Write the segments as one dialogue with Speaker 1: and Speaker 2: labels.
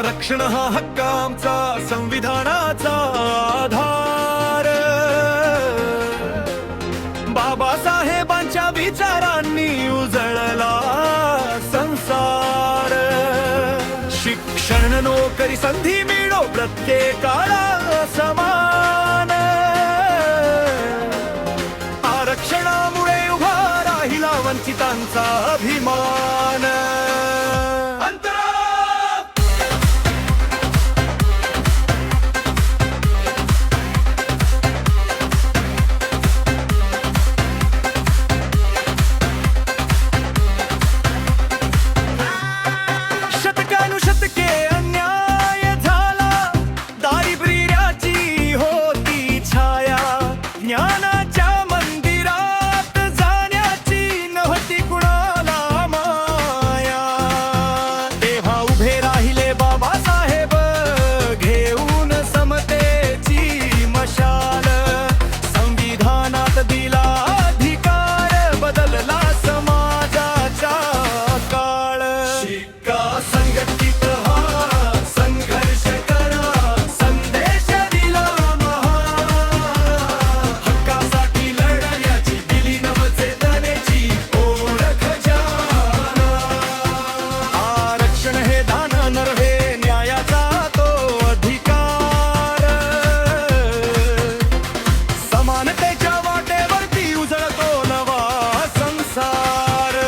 Speaker 1: आरक्षण हा हक्क आमचा, संविधानाचा आधार. बाबासाहेबांच्या विचारांनी उजळला संसार. शिक्षण, नोकरी, संधी मिळो प्रत्येकाला समान. आरक्षणामुळे उभा राहिला वंचितांचा अभिमान. शतकानुशतके अन्याय झाला, दारिद्र्याची होती छाया. ज्ञानाच्या मंदिरात जाण्याची नव्हती कुणाला माया. तेव्हा उभे राहिले बाबासाहेब घेऊन समतेची मशाल. संविधानात दिला अधिकार, बदलला समाजाचा काळ. शिक्का संघटित हा, संघर्ष करा, संदेश दिला महान. हक्कासाठी लढण्याची दिली नवचेतनेची ओळख जाना. आरक्षण हे दान नव्हे, न्यायाचा तो अधिकार. समानतेच्या वाटेवरती उजळतो नवा संसार.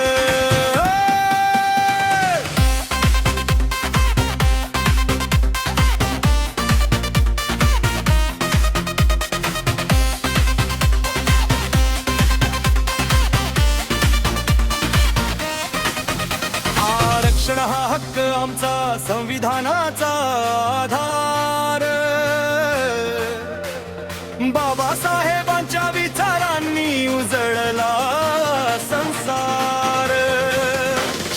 Speaker 1: आरक्षण हा हक्क आमचा, संविधानाचा आधार. बाबासाहेबांच्या विचारांनी उजळला संसार.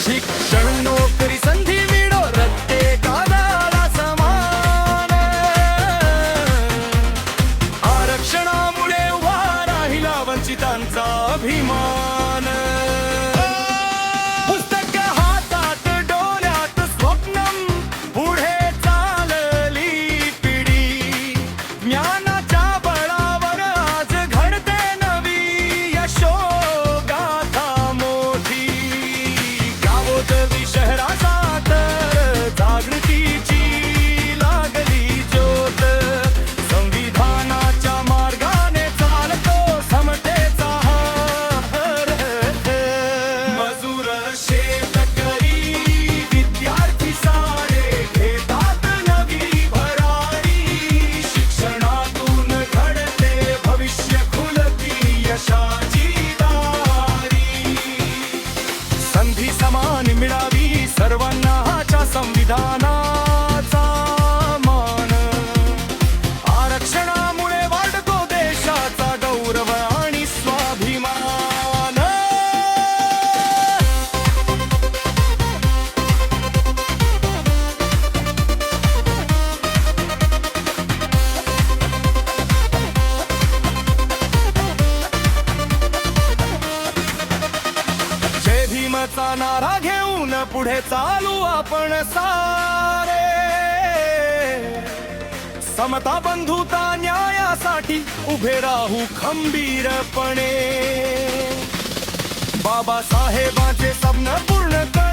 Speaker 1: शिक्षण, नोकरी, संधी मिळो प्रत्येकाला समान. आरक्षणामुळे उभा राहिला वंचितांचा अभिमान. पुस्तक हातात, डोळ्यात स्वप्नम, पुढे चालली पिढी. ज्ञानाच्या बळावर आज घडते नवी यशोगाथा मोठी. गावोदरी शहरात जागृतीची लागली ज्योत. संविधानाच्या मार्गाने चालतो समतेचा रथ. मजूर, शेतकरी, विद्यार्थी सारे घेतात नवी भरारी. शिक्षणातून घडते भविष्य, खुलती यशाची दारी. संधी समान मिळावी सर्वांनाच्या संविधानाचा मान. आरक्षणामुळे वाढतो देशाचा गौरव आणि स्वाभिमान. जय भीमचा नारा घेऊन पुढे चालू आपण सारे. समता, बंधुता, न्यायासाठी उभे राहू खंबीरपणे. बाबासाहेबांचे स्वप्न पूर्ण कर.